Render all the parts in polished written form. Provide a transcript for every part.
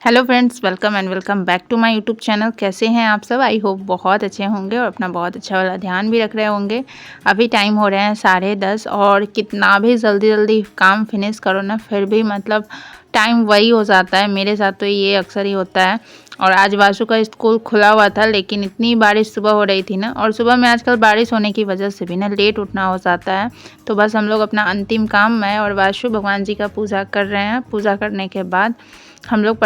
Hello friends, welcome and welcome back to my YouTube channel. कैसे हैं आप सब? आई होप बहुत अच्छे होंगे और अपना बहुत अच्छा वाला ध्यान भी रख रहे होंगे। अभी टाइम हो रहे हैं 10:30 और कितना भी जल्दी जल्दी काम फिनिश करो ना, फिर भी मतलब टाइम वही हो जाता है। मेरे साथ तो ये अक्सर ही होता है। और आज वाशु का स्कूल खुला हुआ था, लेकिन इतनी बारिश सुबह हो रही थी ना, और सुबह में आजकल बारिश होने की वजह से भी ना लेट उठना हो जाता है। तो बस हम लोग अपना अंतिम काम, मैं और वाशु भगवान जी का पूजा कर रहे हैं। पूजा करने के बाद हम लोग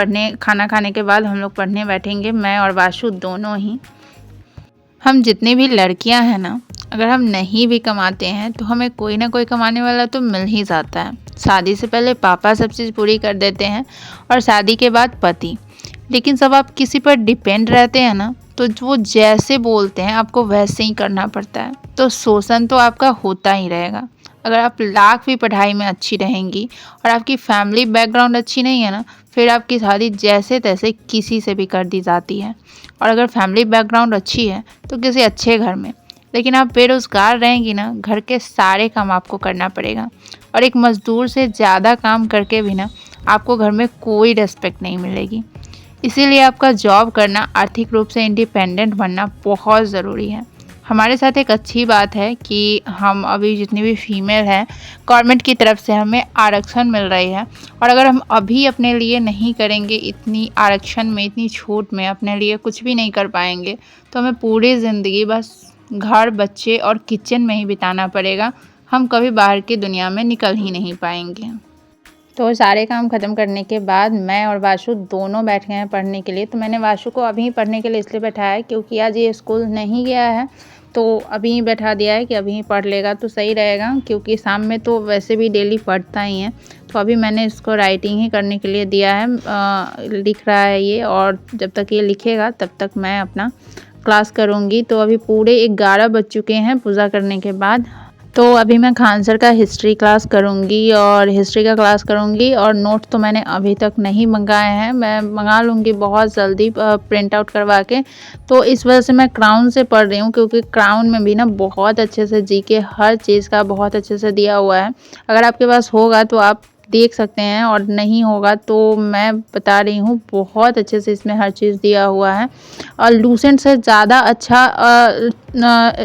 खाना खाने के बाद हम लोग पढ़ने बैठेंगे, मैं और वाशु दोनों ही। हम जितनी भी लड़कियां हैं ना, अगर हम नहीं भी कमाते हैं तो हमें कोई ना कोई कमाने वाला तो मिल ही जाता है। शादी से पहले पापा सब चीज़ पूरी कर देते हैं और शादी के बाद पति। लेकिन सब आप किसी पर डिपेंड रहते हैं ना, तो वो जैसे बोलते हैं आपको वैसे ही करना पड़ता है। तो शोषण तो आपका होता ही रहेगा। अगर आप लाख भी पढ़ाई में अच्छी रहेंगी और आपकी फैमिली बैकग्राउंड अच्छी नहीं है ना, फिर आपकी शादी जैसे तैसे किसी से भी कर दी जाती है। और अगर फैमिली बैकग्राउंड अच्छी है तो किसी अच्छे घर में। लेकिन आप बेरोज़गार रहेंगी ना, घर के सारे काम आपको करना पड़ेगा। और एक मज़दूर से ज़्यादा काम करके भी ना आपको घर में कोई रिस्पेक्ट नहीं मिलेगी। इसीलिए आपका जॉब करना, आर्थिक रूप से इंडिपेंडेंट बनना बहुत ज़रूरी है। हमारे साथ एक अच्छी बात है कि हम अभी जितनी भी फीमेल हैं, गवर्नमेंट की तरफ से हमें आरक्षण मिल रही है। और अगर हम अभी अपने लिए नहीं करेंगे, इतनी आरक्षण में, इतनी छूट में अपने लिए कुछ भी नहीं कर पाएंगे, तो हमें पूरी ज़िंदगी बस घर, बच्चे और किचन में ही बिताना पड़ेगा। हम कभी बाहर की दुनिया में निकल ही नहीं पाएंगे। तो सारे काम ख़त्म करने के बाद मैं और वाशु दोनों बैठ गए हैं पढ़ने के लिए। तो मैंने वाशु को अभी पढ़ने के लिए इसलिए बैठाया है क्योंकि आज ये स्कूल नहीं गया है, तो अभी ही बैठा दिया है कि अभी ही पढ़ लेगा तो सही रहेगा, क्योंकि शाम में तो वैसे भी डेली पढ़ता ही है। तो अभी मैंने इसको राइटिंग ही करने के लिए दिया है। लिख रहा है ये, और जब तक ये लिखेगा तब तक मैं अपना क्लास करूँगी। तो अभी पूरे 11 बज चुके हैं पूजा करने के बाद। तो अभी मैं खान सर का हिस्ट्री क्लास करूँगी और हिस्ट्री का क्लास करूँगी। और नोट तो मैंने अभी तक नहीं मंगाए हैं, मैं मंगा लूँगी बहुत जल्दी प्रिंट आउट करवा के। तो इस वजह से मैं क्राउन से पढ़ रही हूँ, क्योंकि क्राउन में भी ना बहुत अच्छे से जीके हर चीज़ का बहुत अच्छे से दिया हुआ है। अगर आपके पास होगा तो आप देख सकते हैं, और नहीं होगा तो मैं बता रही हूँ, बहुत अच्छे से इसमें हर चीज़ दिया हुआ है। और लूसेंट से ज़्यादा अच्छा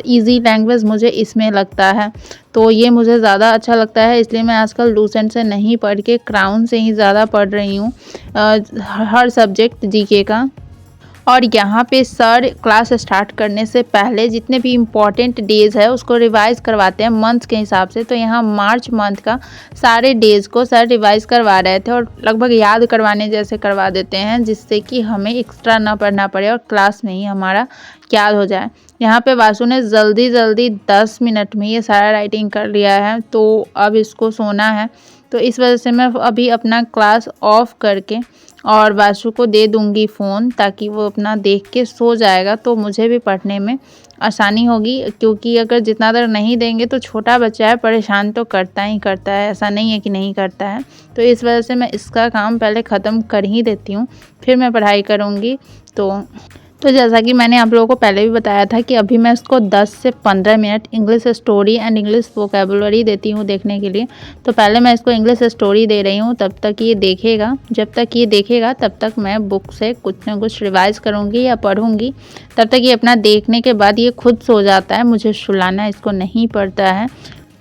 इजी लैंग्वेज मुझे इसमें लगता है। तो ये मुझे ज़्यादा अच्छा लगता है, इसलिए मैं आजकल लूसेंट से नहीं पढ़ के क्राउन से ही ज़्यादा पढ़ रही हूँ हर सब्जेक्ट जीके का। और यहाँ पे सर क्लास स्टार्ट करने से पहले जितने भी इम्पॉर्टेंट डेज़ है उसको रिवाइज़ करवाते हैं मंथ के हिसाब से। तो यहाँ मार्च मंथ का सारे डेज़ को सर रिवाइज़ करवा रहे थे, और लगभग याद करवाने जैसे करवा देते हैं, जिससे कि हमें एक्स्ट्रा ना पढ़ना पड़े और क्लास में ही हमारा याद हो जाए। यहाँ पे वासु ने जल्दी जल्दी 10 मिनट में ये सारा राइटिंग कर लिया है, तो अब इसको सोना है। तो इस वजह से मैं अभी अपना क्लास ऑफ करके और वाशु को दे दूंगी फ़ोन, ताकि वो अपना देख के सो जाएगा, तो मुझे भी पढ़ने में आसानी होगी। क्योंकि अगर जितना देर नहीं देंगे तो छोटा बच्चा है, परेशान तो करता ही करता है, ऐसा नहीं है कि नहीं करता है। तो इस वजह से मैं इसका काम पहले ख़त्म कर ही देती हूँ, फिर मैं पढ़ाई करूँगी। तो जैसा कि मैंने आप लोगों को पहले भी बताया था कि अभी मैं इसको 10 से 15 minute English story and English vocabulary देती हूँ देखने के लिए। तो पहले मैं इसको इंग्लिश स्टोरी दे रही हूँ, तब तक ये देखेगा। जब तक ये देखेगा तब तक मैं बुक से कुछ ना कुछ रिवाइज़ करूँगी या पढ़ूँगी। तब तक ये अपना देखने के बाद ये खुद सो जाता है, मुझे सुलाना इसको नहीं पड़ता है।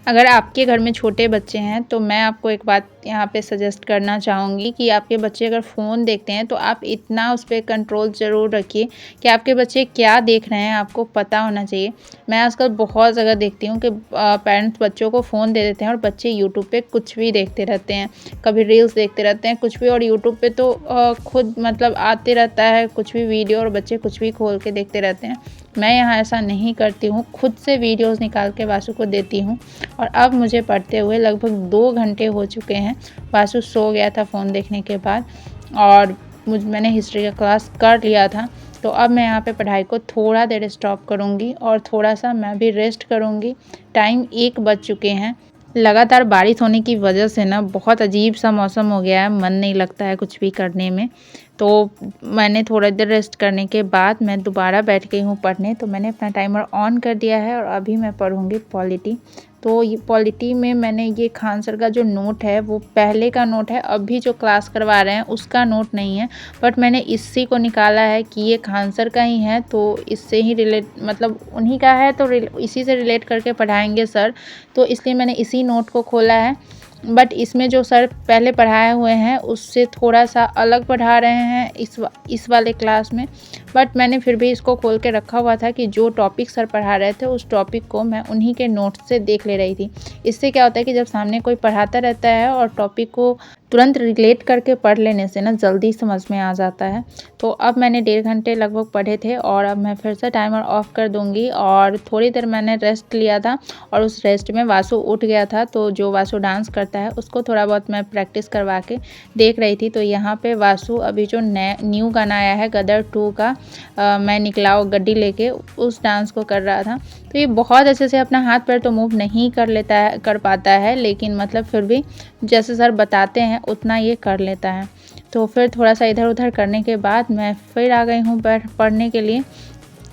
अगर आपके घर में छोटे बच्चे हैं तो मैं आपको एक बात यहाँ पे सजेस्ट करना चाहूँगी कि आपके बच्चे अगर फ़ोन देखते हैं तो आप इतना उस पर कंट्रोल ज़रूर रखिए कि आपके बच्चे क्या देख रहे हैं आपको पता होना चाहिए। मैं आजकल बहुत जगह देखती हूँ कि पेरेंट्स बच्चों को फ़ोन दे देते हैं और बच्चे यूट्यूब पे कुछ भी देखते रहते हैं, कभी रील्स देखते रहते हैं, कुछ भी। और यूट्यूब पे तो खुद मतलब आते रहता है कुछ भी वीडियो, और बच्चे कुछ भी खोल के देखते रहते हैं। मैं यहाँ ऐसा नहीं करती हूँ, खुद से वीडियोज़ निकाल के वासु को देती हूँ। और अब मुझे पढ़ते हुए लगभग 2 घंटे हो चुके हैं। वासु सो गया था फ़ोन देखने के बाद, और मैंने हिस्ट्री का क्लास कर लिया था। तो अब मैं यहाँ पे पढ़ाई को थोड़ा देर स्टॉप करूँगी और थोड़ा सा मैं भी रेस्ट करूँगी। टाइम 1 बज चुके हैं। लगातार बारिश होने की वजह से ना बहुत अजीब सा मौसम हो गया है, मन नहीं लगता है कुछ भी करने में। तो मैंने थोड़ा देर रेस्ट करने के बाद मैं दोबारा बैठ गई हूँ पढ़ने। तो मैंने अपना टाइमर ऑन कर दिया है और अभी मैं पढ़ूँगी पॉलिटी। तो ये पॉलिटी में मैंने ये खान सर का जो नोट है वो पहले का नोट है, अभी जो क्लास करवा रहे हैं उसका नोट नहीं है, बट मैंने इसी को निकाला है कि ये खान सर का ही है, तो इससे ही रिलेट मतलब उन्हीं का है तो इसी से रिलेट करके पढ़ाएंगे सर, तो इसलिए मैंने इसी नोट को खोला है। बट इसमें जो सर पहले पढ़ाए हुए हैं उससे थोड़ा सा अलग पढ़ा रहे हैं इस वाले क्लास में, बट मैंने फिर भी इसको खोल के रखा हुआ था कि जो टॉपिक सर पढ़ा रहे थे उस टॉपिक को मैं उन्हीं के नोट्स से देख ले रही थी। इससे क्या होता है कि जब सामने कोई पढ़ाता रहता है और टॉपिक को तुरंत रिलेट करके पढ़ लेने से ना जल्दी समझ में आ जाता है। तो अब मैंने 1.5 घंटे लगभग पढ़े थे और अब मैं फिर से टाइमर ऑफ कर दूंगी। और थोड़ी देर मैंने रेस्ट लिया था और उस रेस्ट में वासु उठ गया था, तो जो वासु डांस करता है उसको थोड़ा बहुत मैं प्रैक्टिस करवा के देख रही थी। तो यहाँ पे वासु अभी जो न्यू गाना आया है गदर 2 का मैं निकलाओ गड्डी लेके, उस डांस को कर रहा था। तो ये बहुत अच्छे से अपना हाथ पैर तो मूव नहीं कर पाता है, लेकिन मतलब फिर भी जैसे सर बताते हैं उतना ये कर लेता है। तो फिर थोड़ा सा इधर उधर करने के बाद मैं फिर आ गई हूँ पढ़ने के लिए।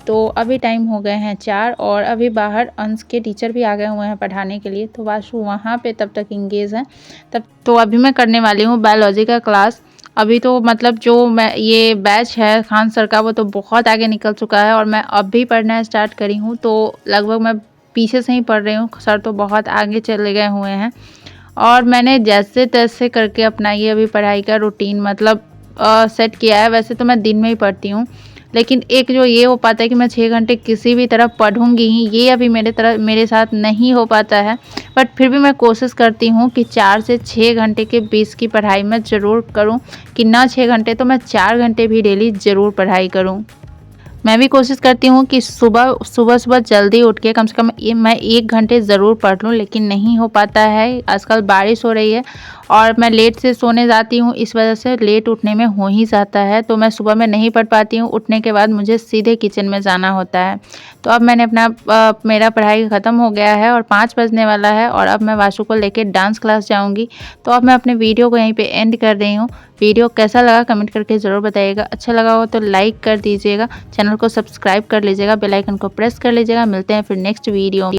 तो अभी टाइम हो गए हैं 4 और अभी बाहर अंश के टीचर भी आ गए हुए हैं पढ़ाने के लिए, तो वासु वहाँ पे तब तक इंगेज है। तब तो अभी मैं करने वाली हूँ बायोलॉजी का क्लास। अभी तो मतलब जो मैं ये बैच है खान सर का वो तो बहुत आगे निकल चुका है और मैं अब भी पढ़ना स्टार्ट करी हूँ, तो लगभग मैं पीछे से ही पढ़ रही हूँ। सर तो बहुत आगे चले गए हुए हैं और मैंने जैसे तैसे करके अपना ये अभी पढ़ाई का रूटीन मतलब सेट किया है। वैसे तो मैं दिन में ही पढ़ती हूँ, लेकिन एक जो ये हो पाता है कि मैं 6 घंटे किसी भी तरह पढ़ूंगी ही, ये अभी मेरे साथ नहीं हो पाता है। बट फिर भी मैं कोशिश करती हूँ कि 4 से 6 घंटे के बीच की पढ़ाई मैं ज़रूर करूँ, कि ना 6 घंटे तो मैं 4 घंटे भी डेली ज़रूर पढ़ाई करूँ। मैं भी कोशिश करती हूँ कि सुबह जल्दी उठ के कम से कम मैं 1 घंटे ज़रूर पढ़ लूँ, लेकिन नहीं हो पाता है। आजकल बारिश हो रही है और मैं लेट से सोने जाती हूँ, इस वजह से लेट उठने में हो ही जाता है, तो मैं सुबह में नहीं पढ़ पाती हूँ। उठने के बाद मुझे सीधे किचन में जाना होता है। तो अब मैंने मेरा पढ़ाई ख़त्म हो गया है और 5 बजने वाला है और अब मैं वासु को लेकर डांस क्लास जाऊँगी। तो अब मैं अपने वीडियो को यहीं पर एंड कर रही हूँ। वीडियो कैसा लगा कमेंट करके ज़रूर बताइएगा। अच्छा लगा हो तो लाइक कर दीजिएगा, चैनल को सब्सक्राइब कर लीजिएगा, बेल आइकन को प्रेस कर लीजिएगा। मिलते हैं फिर नेक्स्ट वीडियो।